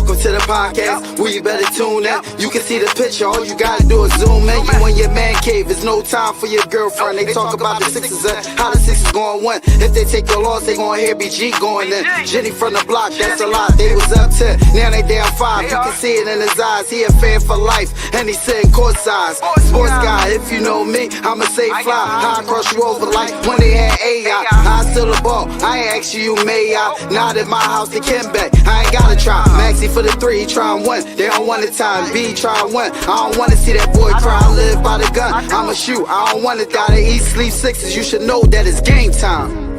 Welcome to the podcast, where you better tune in. You can see the picture, all you gotta do is zoom in. You in your man cave, it's no time for your girlfriend. They talk about the Sixers and how the Sixers gon' win. If they take your loss, they gon' hear BG going in. Jenny from the block, that's a lot. They was up 10, now they down 5. You can see it in his eyes, he a fan for life, and he sitting courtside. Sports guy, if you know me, I'ma say fly. I cross you over like when they had AI. I still the ball, I ain't ask you, may I? Not at my house, they came back, I ain't gotta try. Maxi for the 3, he try and win. They don't want the time, B try and win. I don't wanna see that boy cry, I live by the gun. I'ma shoot, I don't wanna die. They eat, sleep Sixers, you should know that it's game time.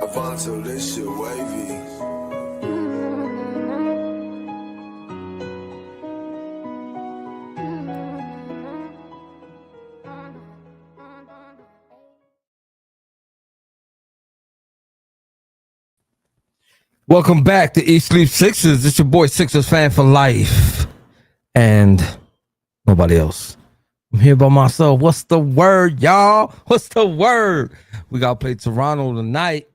Alfonso, this shit wavy. Welcome back to Eat Sleep Sixers. It's your boy Sixers fan for life. And nobody else. I'm here by myself. What's the word, y'all? What's the word? We got to play Toronto tonight.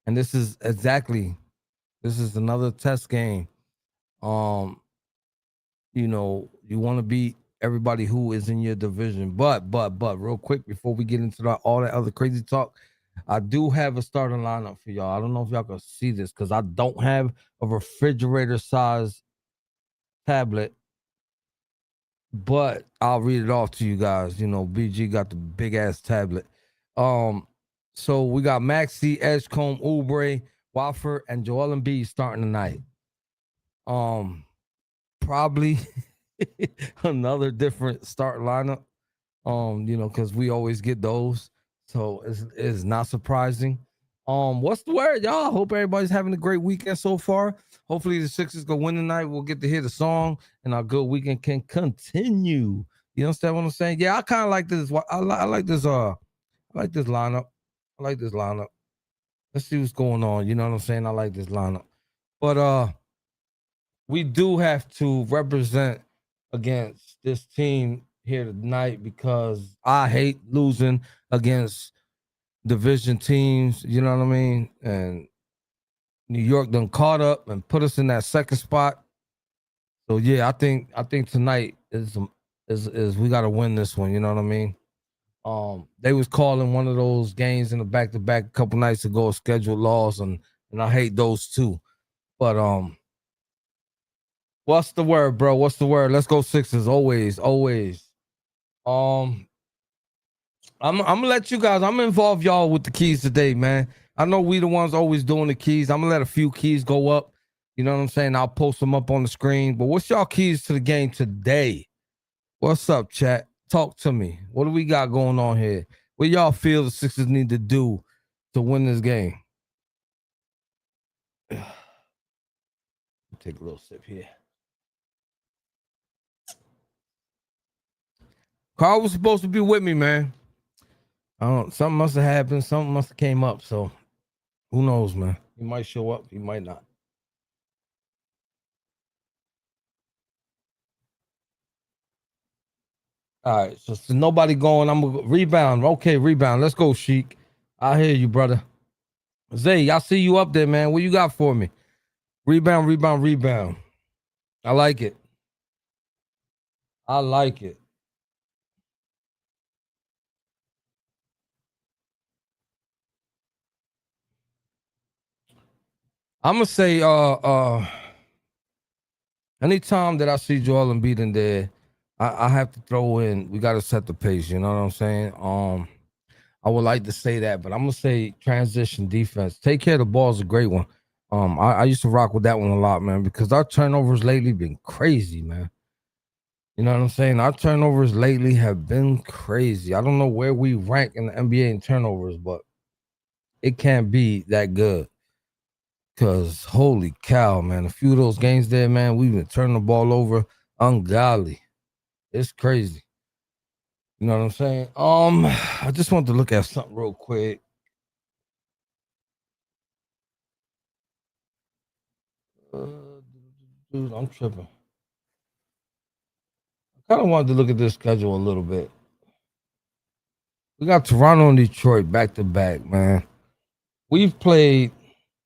And this is another test game. You know, you want to beat everybody who is in your division. But real quick, before we get into all that other crazy talk, I do have a starting lineup for y'all. I don't know if y'all can see this because I don't have a refrigerator size tablet, but I'll read it off to you guys. You know, BG got the big ass tablet. So we got Maxey, Edgecombe, Oubre, Wofford, and Joel Embiid starting tonight. Probably another different start lineup. You know, because we always get those. So it's not surprising. What's the word, y'all? Hope everybody's having a great weekend so far. Hopefully the Sixers go win tonight. We'll get to hear the song, and our good weekend can continue. You understand what I'm saying? Yeah, I kind of like this. I like this. I like this lineup. I like this lineup. Let's see what's going on. You know what I'm saying? I like this lineup. But we do have to represent against this team here tonight because I hate losing against division teams, you know what I mean? And New York done caught up and put us in that second spot. So yeah, I think tonight is we got to win this one, you know what I mean? They was calling one of those games in the back-to-back a couple nights ago, scheduled loss, and I hate those too. But what's the word, bro? What's the word? Let's go Sixers, always. I'm gonna let you guys. I'm gonna involve y'all with the keys today, man. I know we the ones always doing the keys. I'm gonna let a few keys go up. You know what I'm saying? I'll post them up on the screen. But what's y'all keys to the game today? What's up, chat? Talk to me. What do we got going on here? What y'all feel the Sixers need to do to win this game? Take a little sip here. Carl was supposed to be with me, man. I don't. Something must have happened. Something must have came up. So who knows, man? He might show up. He might not. All right. So nobody going. I'm gonna rebound. Okay, rebound. Let's go, Sheik. I hear you, brother. Zay, I see you up there, man. What you got for me? Rebound. I like it. I'm gonna say anytime that I see Joel Embiid in there, I have to throw in, we gotta set the pace, you know what I'm saying? I would like to say that, but I'm gonna say transition defense. Take care of the ball is a great one. I used to rock with that one a lot, man, because our turnovers lately been crazy, man. You know what I'm saying? Our turnovers lately have been crazy. I don't know where we rank in the NBA in turnovers, but it can't be that good. Because holy cow, man, a few of those games there, man, we've been turning the ball over ungodly. It's crazy. You know what I'm saying? I just wanted to look at something real quick. Dude, I'm tripping. I kind of wanted to look at this schedule a little bit. We got Toronto and Detroit back to back, man. We've played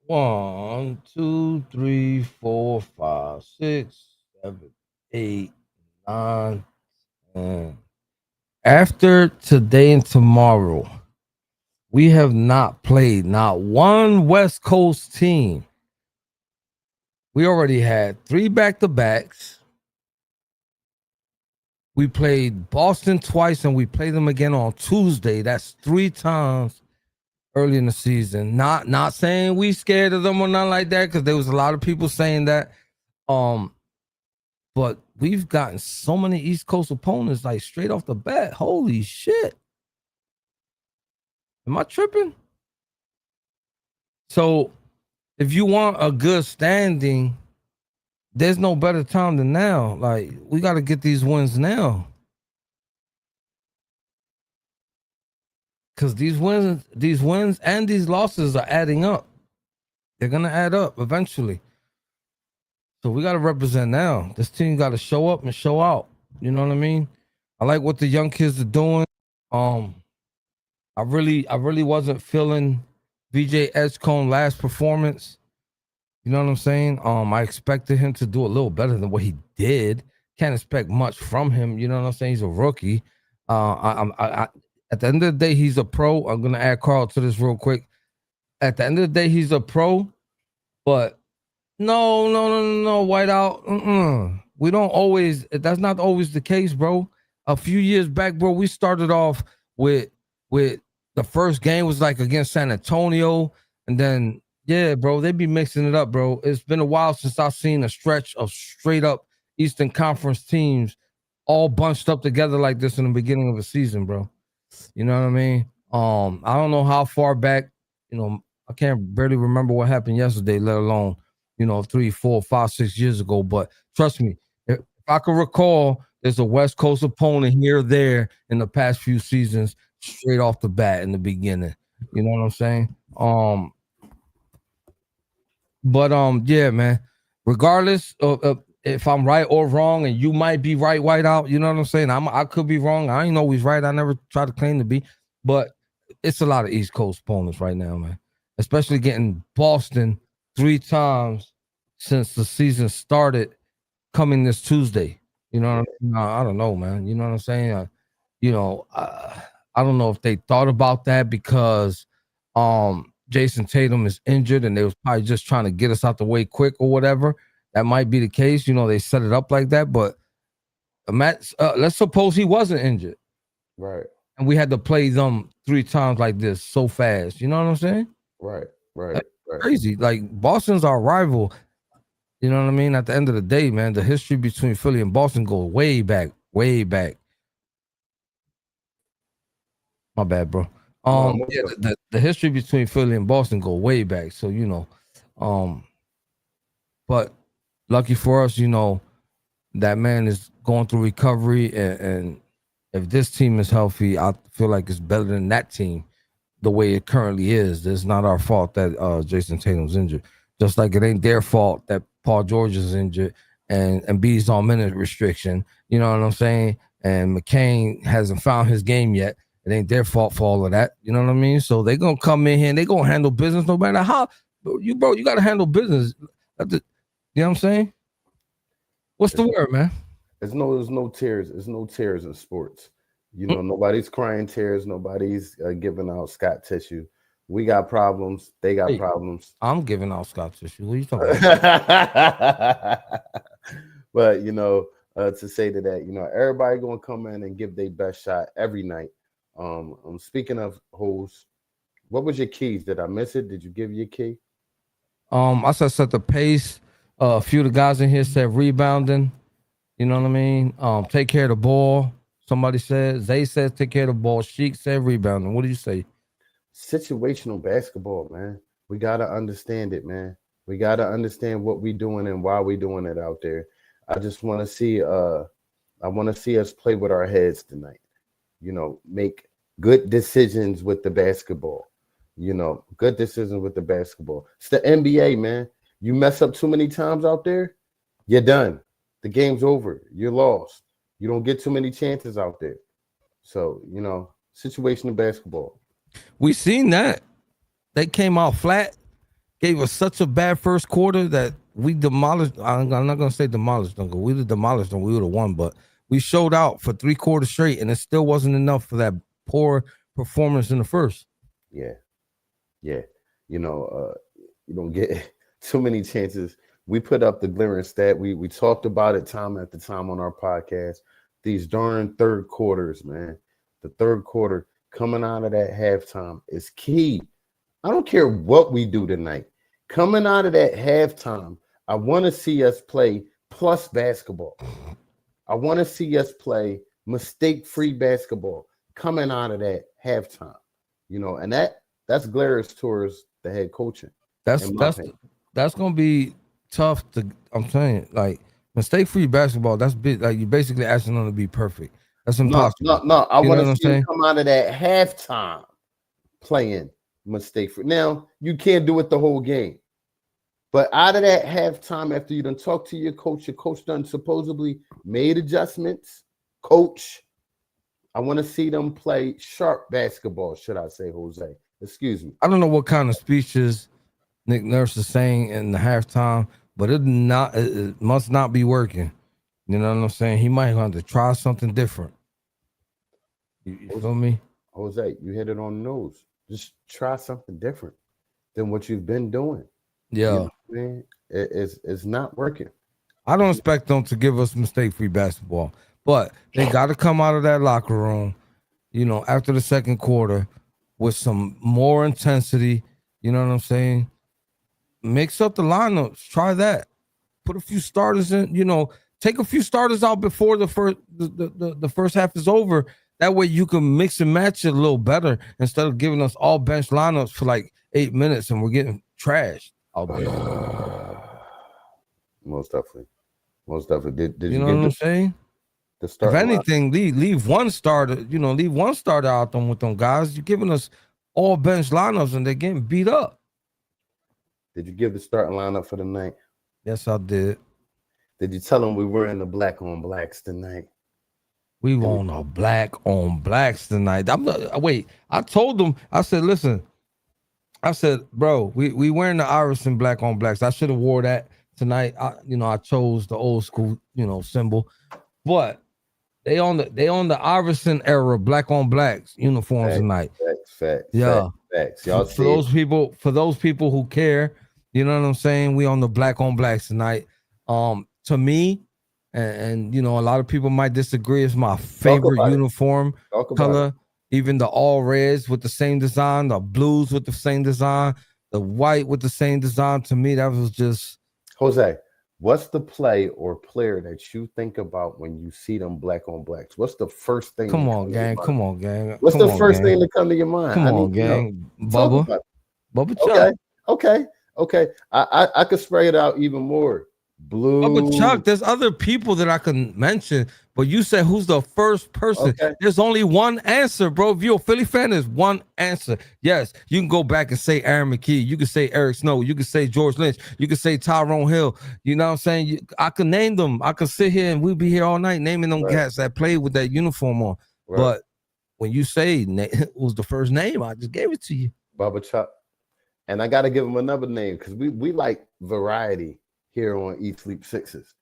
1, 2, 3, 4, 5, 6, 7, 8, 9, and after today and tomorrow, we have not played not one West Coast team. We already had 3 back-to-backs. We played Boston twice, and we played them again on Tuesday. That's 3 times early in the season. Not saying we scared of them or nothing like that, because there was a lot of people saying that. But we've gotten so many East Coast opponents like straight off the bat. Holy shit. Am I tripping? So if you want a good standing, there's no better time than now. Like, we got to get these wins now. Because these wins and these losses are adding up. They're gonna add up eventually. So we gotta represent now. This team gotta show up and show out. You know what I mean? I like what the young kids are doing. I really wasn't feeling VJ Edgecombe last performance. You know what I'm saying? I expected him to do a little better than what he did. Can't expect much from him. You know what I'm saying? He's a rookie. At the end of the day, he's a pro. I'm gonna add Carl to this real quick. At the end of the day, he's a pro, but no, Whiteout. We don't always. That's not always the case, bro. A few years back, bro, we started off with the first game was like against San Antonio, and then yeah, bro, they be mixing it up, bro. It's been a while since I've seen a stretch of straight up Eastern Conference teams all bunched up together like this in the beginning of a season, bro. You know what I mean? I don't know how far back, I can't barely remember what happened yesterday, let alone, 3, 4, 5, 6 years ago. But trust me, if I can recall, there's a West Coast opponent here or there in the past few seasons, straight off the bat in the beginning. You know what I'm saying? Yeah, man. Regardless of if I'm right or wrong, and you might be right, Whiteout, you know what I'm saying? I could be wrong. I ain't always right. I never try to claim to be, but it's a lot of East Coast opponents right now, man. Especially getting Boston 3 times since the season started, coming this Tuesday. You know, I don't know, man. You know what I'm saying? I don't know if they thought about that because Jason Tatum is injured and they was probably just trying to get us out the way quick or whatever. That might be the case. They set it up like that. But let's suppose he wasn't injured. Right. And we had to play them 3 times like this so fast. You know what I'm saying? Right. That's crazy. Like, Boston's our rival. You know what I mean? At the end of the day, man, the history between Philly and Boston goes way back, way back. My bad, bro. The history between Philly and Boston go way back. So, but lucky for us, that man is going through recovery, and if this team is healthy, I feel like it's better than that team the way it currently is. It's not our fault that Jason Tatum's injured. Just like it ain't their fault that Paul George is injured and B's on minute restriction. You know what I'm saying? And McCain hasn't found his game yet. It ain't their fault for all of that. You know what I mean? So they gonna come in here and they gonna handle business no matter how. You gotta handle business. You know what I'm saying? What's the word, man? There's no tears. There's no tears in sports. Nobody's crying tears. Nobody's giving out Scott tissue. We got problems. They got problems. I'm giving out Scott tissue. What are you talking about? But to say to that, everybody gonna come in and give their best shot every night. Speaking of hoes, what was your keys? Did I miss it? Did you give your key? I said set the pace. A few of the guys in here said rebounding. You know what I mean? Take care of the ball. Somebody said. Zay says take care of the ball. Sheik said rebounding. What do you say? Situational basketball, man. We gotta understand it, man. We gotta understand what we're doing and why we're doing it out there. I just want to see. I want to see us play with our heads tonight. Make good decisions with the basketball. Good decisions with the basketball. It's the NBA, man. You mess up too many times out there, you're done. The game's over. You're lost. You don't get too many chances out there. So, Situational basketball. We seen that. They came out flat, gave us such a bad first quarter that we demolished. I'm not gonna say demolished them. We would have demolished them. We would have won, but we showed out for 3 quarters straight, and it still wasn't enough for that poor performance in the first. Yeah. You don't get too many chances. We put up the glaring stat. We talked about it time after time on our podcast. These darn third quarters, man. The third quarter coming out of that halftime is key. I don't care what we do tonight. Coming out of that halftime, I want to see us play plus basketball. I want to see us play mistake-free basketball coming out of that halftime. And that's glares towards the head coaching. That's gonna be tough to. I'm saying, like, mistake-free basketball. That's big. Like, you're basically asking them to be perfect. That's impossible. No. I want to see them come out of that halftime playing mistake-free. Now, you can't do it the whole game. But out of that halftime, after you done talk to your coach done supposedly made adjustments. Coach, I want to see them play sharp basketball, should I say, Jose? Excuse me. I don't know what kind of speeches Nick Nurse is saying in the halftime, but it must not be working. You know what I'm saying? He might have to try something different. You feel me? Jose, you hit it on the nose. Just try something different than what you've been doing. Yeah. You know what I mean? It's not working. I don't expect them to give us mistake-free basketball, but they got to come out of that locker room, after the second quarter with some more intensity. You know what I'm saying? Mix up the lineups. Try that. Put a few starters in, take a few starters out before the first half is over. That way you can mix and match it a little better instead of giving us all bench lineups for like 8 minutes and we're getting trashed out there. Most definitely. Did you know what I'm saying? If anything, leave one starter, out them with them guys. You're giving us all bench lineups and they're getting beat up. Did you give the starting lineup for the night? Yes, I did. Did you tell them we were in the black on blacks tonight? We want a black on blacks tonight. I told them, I said, listen, bro, we wearing the Iverson black on blacks. I should have wore that tonight. I chose the old school, symbol, but they on the Iverson era black on blacks uniforms tonight. Facts. Y'all for those people who care, you know what I'm saying? We on the black on blacks tonight. To me, and a lot of people might disagree. It's my favorite uniform color. Even the all reds with the same design, the blues with the same design, the white with the same design. To me, that was just. Jose, what's the play or player that you think about when you see them black on blacks? What's the first thing? Come on, gang. What's the first thing to come to your mind? Come on, gang. Bubba Chuck. Okay. I could spray it out even more. Blue. Bubba Chuck, there's other people that I can mention, but you said who's the first person? Okay. There's only one answer, bro. If you're a Philly fan, there's one answer. Yes, you can go back and say Aaron McKee. You can say Eric Snow. You can say George Lynch. You can say Tyrone Hill. You know what I'm saying? I can name them. I can sit here and we'll be here all night naming them cats that played with that uniform on. Right. But when you say it was the first name, I just gave it to you. Bubba Chuck. And I got to give him another name because we like variety here on Eat Sleep Sixes.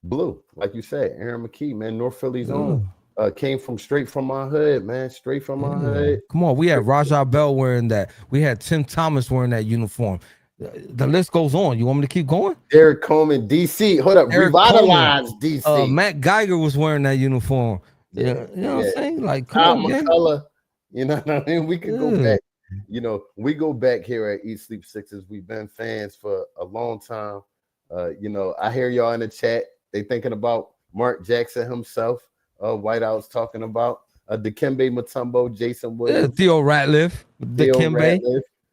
Blue, like you said, Aaron McKee, man, North Philly's own. Came straight from my hood, man. Straight from my hood. Come on, we had Rajah Bell wearing that. We had Tim Thomas wearing that uniform. The list goes on. You want me to keep going? Derek Coleman, DC. Hold up, revitalize DC. Matt Geiger was wearing that uniform. Yeah, you know what I'm saying? Like, come on, color. You know what I mean? We can go back. We go back here at Eat Sleep Sixes. We've been fans for a long time. I hear y'all in the chat. They thinking about Mark Jackson himself. Whiteouts talking about Dikembe Mutombo, Jason Williams. Theo Ratliff. Dikembe.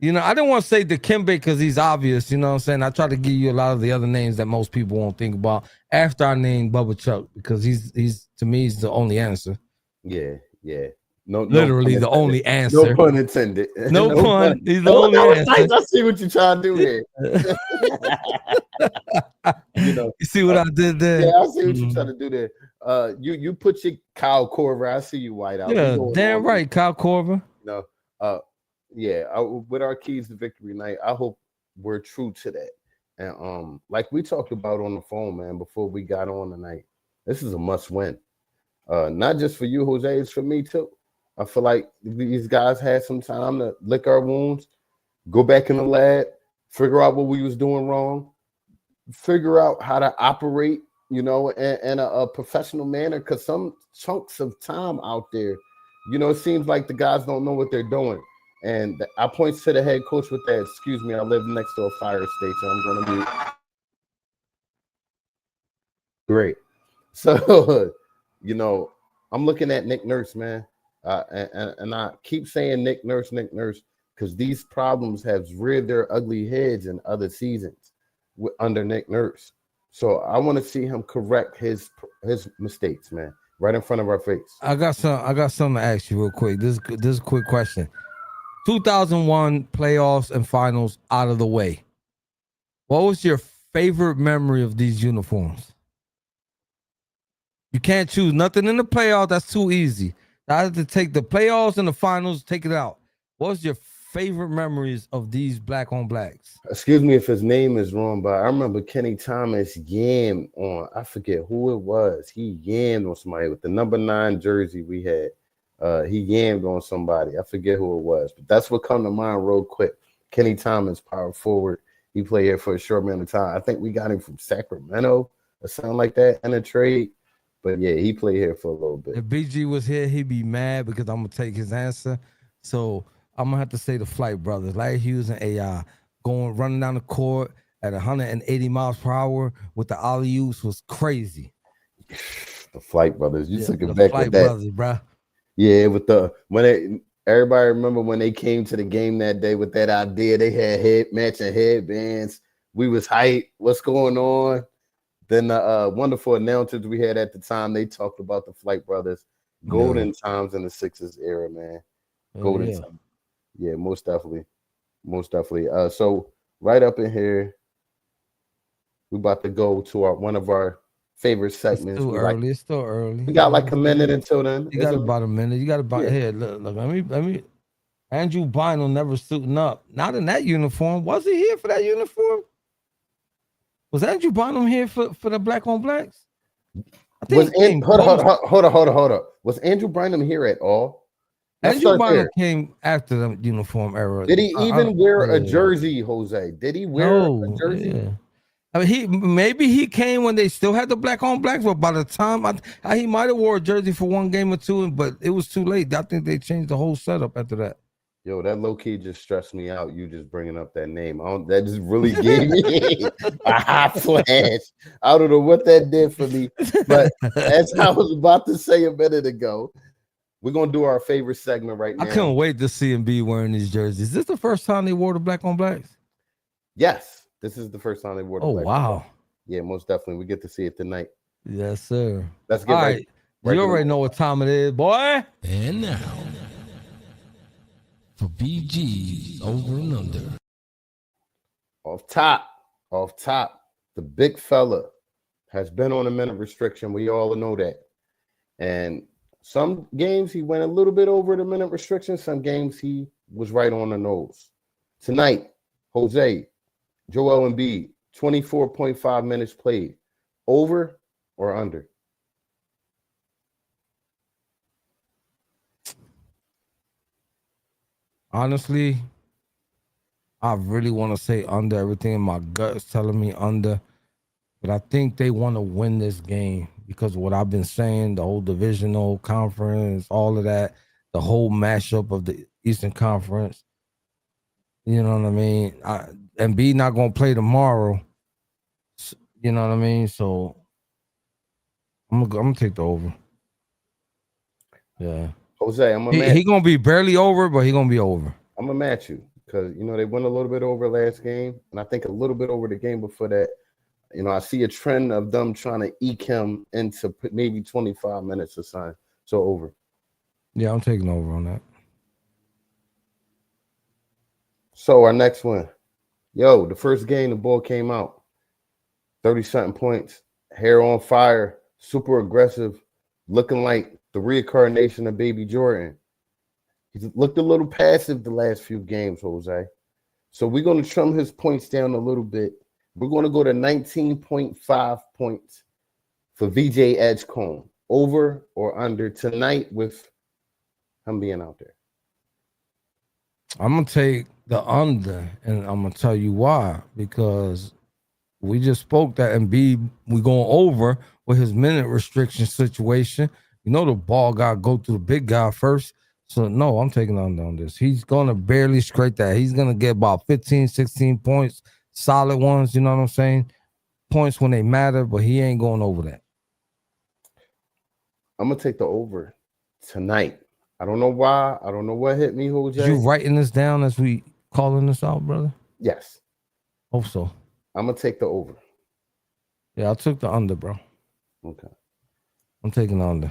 I didn't want to say Dikembe because he's obvious. You know what I'm saying? I try to give you a lot of the other names that most people won't think about after I named Bubba Chuck because he's to me, he's the only answer. Yeah. Literally the only answer. No pun intended. No pun. He's the only answer. Nice. I see what you're trying to do here. You see what I did there? Yeah, I see what you're trying to do there. You put your Kyle Korver. I see you white out. Yeah, We going damn on, right, Kyle Korver. you know. Yeah, with our keys to victory night, I hope we're true to that. And like we talked about on the phone, man, before we got on tonight, this is a must win. Not just for you, Jose, it's for me too. I feel like these guys had some time to lick our wounds, go back in the lab, figure out what we was doing wrong, figure out how to operate, in a professional manner. Because some chunks of time out there, it seems like the guys don't know what they're doing. And I point to the head coach with that. Excuse me, I live next to a fire station. I'm going to be great. So, I'm looking at Nick Nurse, man. And I keep saying Nick Nurse, because these problems have reared their ugly heads in other seasons under Nick Nurse. So I want to see him correct his mistakes, man, right in front of our face. I got something to ask you real quick. This is a quick question. 2001 playoffs and finals out of the way. What was your favorite memory of these uniforms? You can't choose nothing in the playoffs. That's too easy. I had to take the playoffs and the finals, take it out. What's your favorite memories of these black on blacks? Excuse me if his name is wrong, but I remember Kenny Thomas yammed on, I forget who it was. He yammed on somebody with the number 9 jersey we had. He yammed on somebody. I forget who it was, but that's what come to mind real quick. Kenny Thomas, power forward. He played here for a short amount of time. I think we got him from Sacramento or something like that in a trade. But yeah, he played here for a little bit. If BG was here, he'd be mad because I'm gonna take his answer. So I'm gonna have to say the Flight Brothers, Larry Hughes and AI, running down the court at 180 miles per hour with the alley-oops was crazy. The Flight Brothers, you took it the back Flight with that, Brothers, bro. Yeah, with everybody remember when they came to the game that day with that idea. They had matching headbands. We was hype. What's going on? Then the wonderful announcers we had at the time, they talked about the Flight Brothers, golden times in the Sixers era, man. Golden time. Yeah, most definitely. So right up in here, we about to go to one of our favorite segments. It's still early. We got like a minute until then. You got about a minute. You got about here. Look. Let me. Andrew Bynum never suiting up. Not in that uniform. Was he here for that uniform? Was Andrew Bynum here for the black on blacks? Hold on. Was Andrew Bynum here at all? Andrew Bynum came after the uniform era. Did he even wear a jersey, Jose? Did he wear a jersey? Yeah. I mean, he came when they still had the black on blacks, but by the time he might have wore a jersey for one game or two, but it was too late. I think they changed the whole setup after that. Yo, that low key just stressed me out. You just bringing up that name. That just really gave me a hot flash. I don't know what that did for me, but as I was about to say a minute ago, we're gonna do our favorite segment right now. I couldn't wait to see him be wearing these jerseys. Is this the first time they wore the black on blacks? Yes, this is the first time they wore the black wow. on blacks. Yeah, most definitely. We get to see it tonight. Yes, sir. Let's get right. You already know what time it is, boy. And now for BG's Over and Under. Off top, the big fella has been on a minute restriction. We all know that. And some games he went a little bit over the minute restriction. Some games he was right on the nose. Tonight, Jose, Joel Embiid, 24.5 minutes played. Over or under? Honestly, I really want to say under. Everything in my gut is telling me under. But I think they want to win this game because of what I've been saying, the whole divisional conference, all of that, the whole mashup of the Eastern Conference. You know what I mean? Embiid not going to play tomorrow. You know what I mean? So I'm gonna take the over. Yeah. Jose, he gonna be barely over, but he gonna be over. I'm gonna match you because they went a little bit over last game, and I think a little bit over the game before that. I see a trend of them trying to eke him into maybe 25 minutes or something. So over. Yeah, I'm taking over on that. So our next one, the first game the ball came out, 30-something points, hair on fire, super aggressive, looking like the reincarnation of Baby Jordan. He's looked a little passive the last few games, Jose. So we're going to trim his points down a little bit. We're going to go to 19.5 points for VJ Edgecombe. Over or under tonight with him being out there. I'm gonna take the under, and I'm gonna tell you why. Because we just spoke that Embiid, we going over with his minute restriction situation. You know the ball got to go through the big guy first. So no, I'm taking under on this. He's gonna barely scrape that. He's gonna get about 15, 16 points, solid ones. You know what I'm saying? Points when they matter, but he ain't going over that. I'm gonna take the over tonight. I don't know why. I don't know what hit me, Jose. You writing this down as we calling this out, brother? Yes. Hope so. I'm gonna take the over. Yeah, I took the under, bro. Okay. I'm taking the under.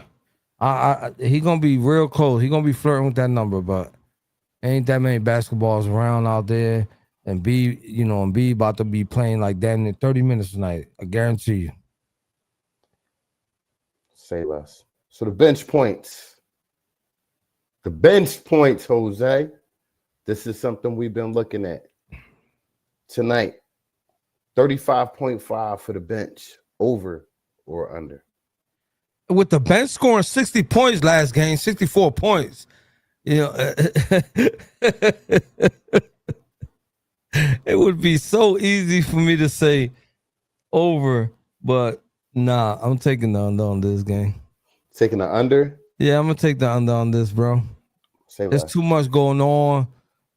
He gonna be real close. He gonna be flirting with that number, but ain't that many basketballs around out there. And B about to be playing like that in 30 minutes tonight. I guarantee you. Say less. So the bench points. The bench points, Jose. This is something we've been looking at tonight. 35.5 for the bench. Over or under. With the bench scoring 60 points last game, 64 points. You know, it would be so easy for me to say over, but nah, I'm taking the under on this game. Taking the under? Yeah, I'm gonna take the under on this, bro. Say There's less. too much going on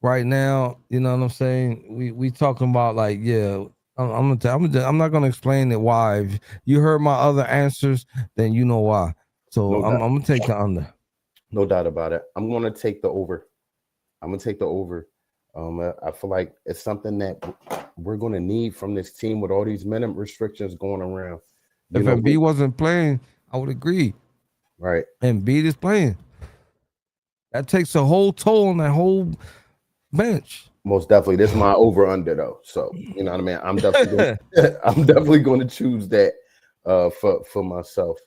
right now. You know what I'm saying? We talking about like, yeah. I'm not gonna explain it why. If you heard my other answers, then you know why. So I'm gonna take the under. No doubt about it. I'm gonna take the over. I'm gonna take the over. I feel like it's something that we're gonna need from this team with all these minimum restrictions going around. If Embiid wasn't playing, I would agree. Right. Embiid is playing. That takes a whole toll on that whole bench. Most definitely. This is my over under though. So you know what I mean. I'm definitely going to choose that for myself.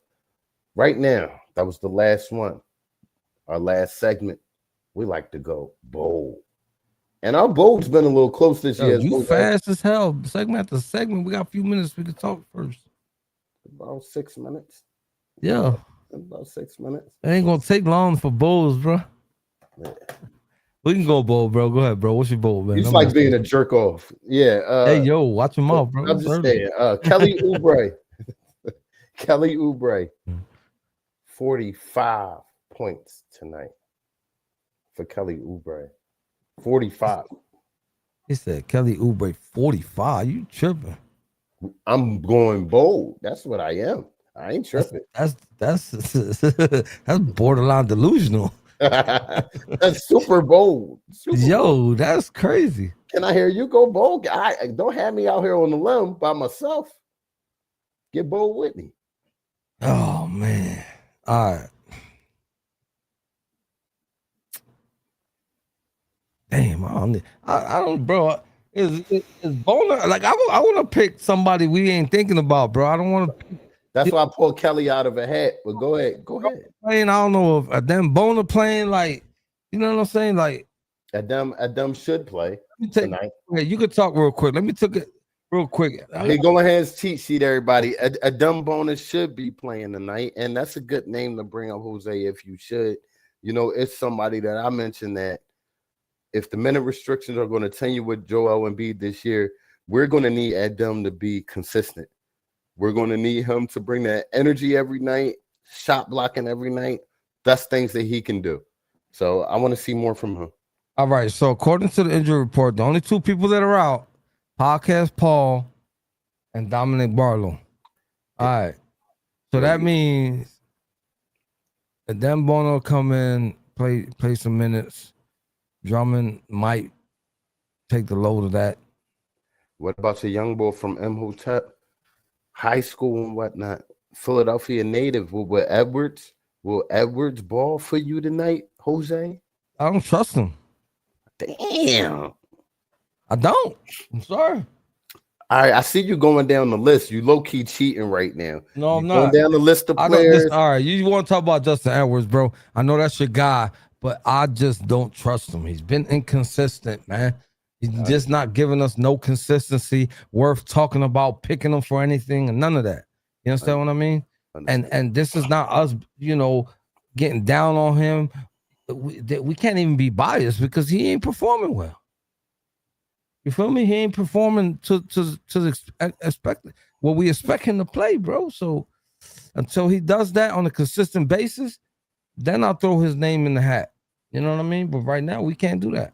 Right now, that was the last one. Our last segment. We like to go bold. And our bold's been a little close this year. You fast as hell. Segment after segment. We got a few minutes. We can talk first. About 6 minutes. Yeah. About 6 minutes. It ain't gonna take long for bowls, bro. Yeah. We can go bowl, bro. Go ahead, bro. What's your bowl, man? He's like being a jerk off. Yeah. Hey, yo, watch him out, bro. I'm just saying. Kelly Oubre. Kelly Oubre. 45 points tonight for Kelly Oubre. 45. He said Kelly Oubre 45. You tripping? I'm going bold. That's what I am. I ain't tripping. That's borderline delusional. That's super bold. Yo, that's crazy. Can I hear you go bold? Don't have me out here on the limb by myself. Get bold with me. Oh man. All right. Damn, I don't, bro. Is Bona like I want to pick somebody we ain't thinking about, bro. I don't want to. That's why I pulled Kelly out of a hat. But go ahead. Playing, I don't know if Adam Bona playing like, you know what I'm saying, like Adam should play tonight. Yeah, you could talk real quick. Let me take it real quick. Hey, go ahead, cheat sheet, everybody. Adam Bona should be playing tonight, and that's a good name to bring up, Jose. If you should, you know, it's somebody that I mentioned that. If the minute restrictions are going to continue with Joel Embiid this year, we're going to need Adam to be consistent. We're going to need him to bring that energy every night, shot blocking every night. That's things that he can do. So I want to see more from him. All right. So according to the injury report, the only two people that are out, Podcast Paul and Dominic Barlow. All right. So that means Adam Bona will come in, play some minutes. Drummond might take the load of that. What about your young boy from Imhotep High School and whatnot? Philadelphia native. Will Edwards ball for you tonight, Jose? I don't trust him. Damn. I don't. I'm sorry. All right, I see you going down the list. You low key cheating right now. No, You I'm going not. down the list of I don't listen. players. All right, you want to talk about Justin Edwards, bro? I know that's your guy, but I just don't trust him. He's been inconsistent, man. He's just not giving us no consistency worth talking about, picking him for anything, and none of that. You understand what I mean? And this is not us, getting down on him. We can't even be biased because he ain't performing well. You feel me? He ain't performing to expect what we expect him to play, bro. So until he does that on a consistent basis, then I'll throw his name in the hat. You know what I mean? But right now we can't do that.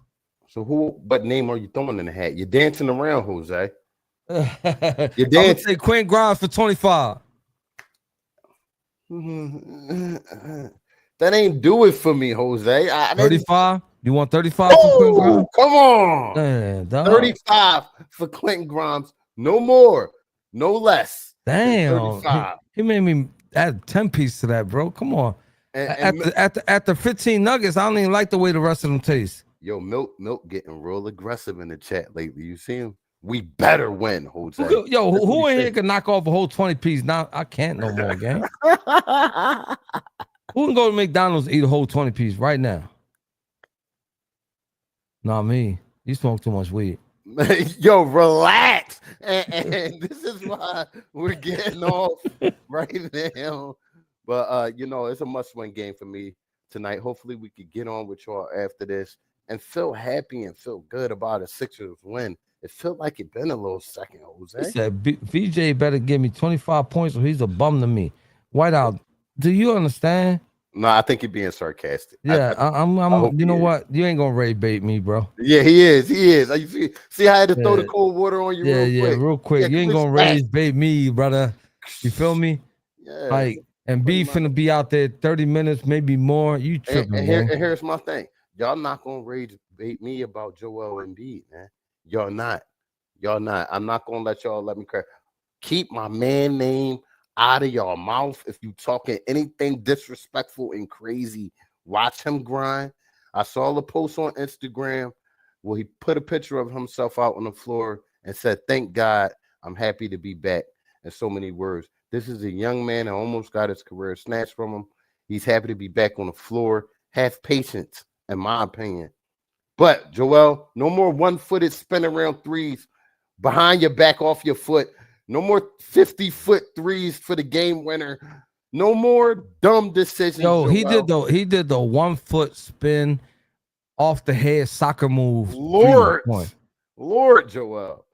So what name are you throwing in the hat? You're dancing around, Jose. I'm gonna say Quinn Grimes for 25. That ain't do it for me, Jose. 35? You want 35 for Quinn Grimes? Come on. Damn, 35 for Clinton Grimes. No more, no less. Damn. 35. He made me add 10 piece to that, bro. Come on. At the 15 nuggets, I don't even like the way the rest of them taste. Yo, Milk getting real aggressive in the chat lately. You see him? We better win, Jose. Who in here can knock off a whole 20 piece? Now I can't no more, gang. Who can go to McDonald's and eat a whole 20 piece right now? Not me. You smoke too much weed. Yo, relax. And this is why we're getting off right now. But it's a must-win game for me tonight. Hopefully we could get on with y'all after this and feel happy and feel good about a Sixers win. It felt like it been a little second, Jose. He said VJ better give me 25 points or he's a bum to me. Whiteout, do you understand? No, I think you're being sarcastic. Yeah, I'm you know what? You ain't gonna rage bait me, bro. Yeah, he is. You see how I had to throw the cold water on you real quick. You ain't gonna rage bait me, brother. You feel me? Yeah. Like, and B finna be out there 30 minutes, maybe more. You tripping, and here's my thing. Y'all not gonna rage bait me about Joel Embiid, man. Y'all not. I'm not gonna let me cry. Keep my man name out of your mouth. If you talking anything disrespectful and crazy, watch him grind. I saw the post on Instagram where he put a picture of himself out on the floor and said, "Thank God, I'm happy to be back." In so many words. This is a young man that almost got his career snatched from him. He's happy to be back on the floor. Have patience, in my opinion. But Joel, no more one-footed spin around threes behind your back, off your foot. No more 50-foot threes for the game winner. No more dumb decisions. Yo, Joel. he did the 1 foot spin off the head soccer move. Lord Joel.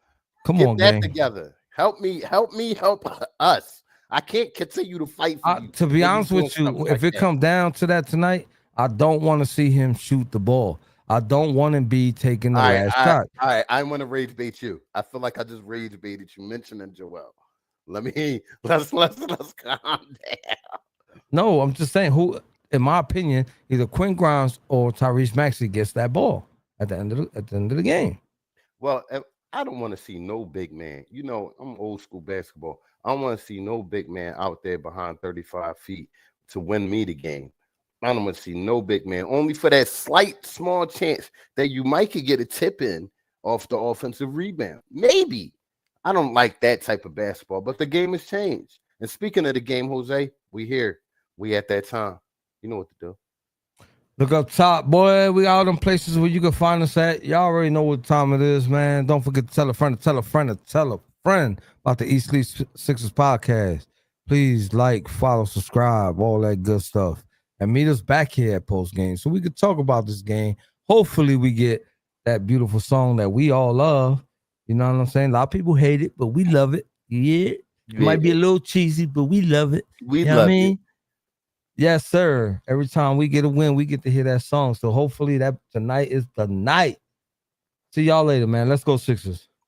Come on, that gang. together. Help me, help us. I can't continue to fight for you. To be honest with you, if it comes down to that tonight, I don't want to see him shoot the ball. I don't want him be taking the last shot. All right, I want to rage bait you. I feel like I just rage baited you mentioning Joel. Let's calm down. No, I'm just saying who, in my opinion, either Quinn Grimes or Tyrese Maxey gets that ball at the end of the game. Well, I don't want to see no big man. You know, I'm old school basketball. I don't want to see no big man out there behind 35 feet to win me the game. I don't want to see no big man, only for that slight small chance that you might could get a tip in off the offensive rebound. Maybe. I don't like that type of basketball, but the game has changed. And speaking of the game, Jose, we here. We at that time. You know what to do. Look up top, boy. We all them places where you can find us at. Y'all already know what time it is, man. Don't forget to tell a friend, about the East League Sixers podcast. Please like, follow, subscribe, all that good stuff. And meet us back here at post game so we could talk about this game. Hopefully we get that beautiful song that we all love. You know what I'm saying? A lot of people hate it, but we love it. Yeah. It might be a little cheesy, but we love it. We love it. Yes, sir. Every time we get a win, we get to hear that song. So hopefully that tonight is the night. See y'all later, man. Let's go Sixers.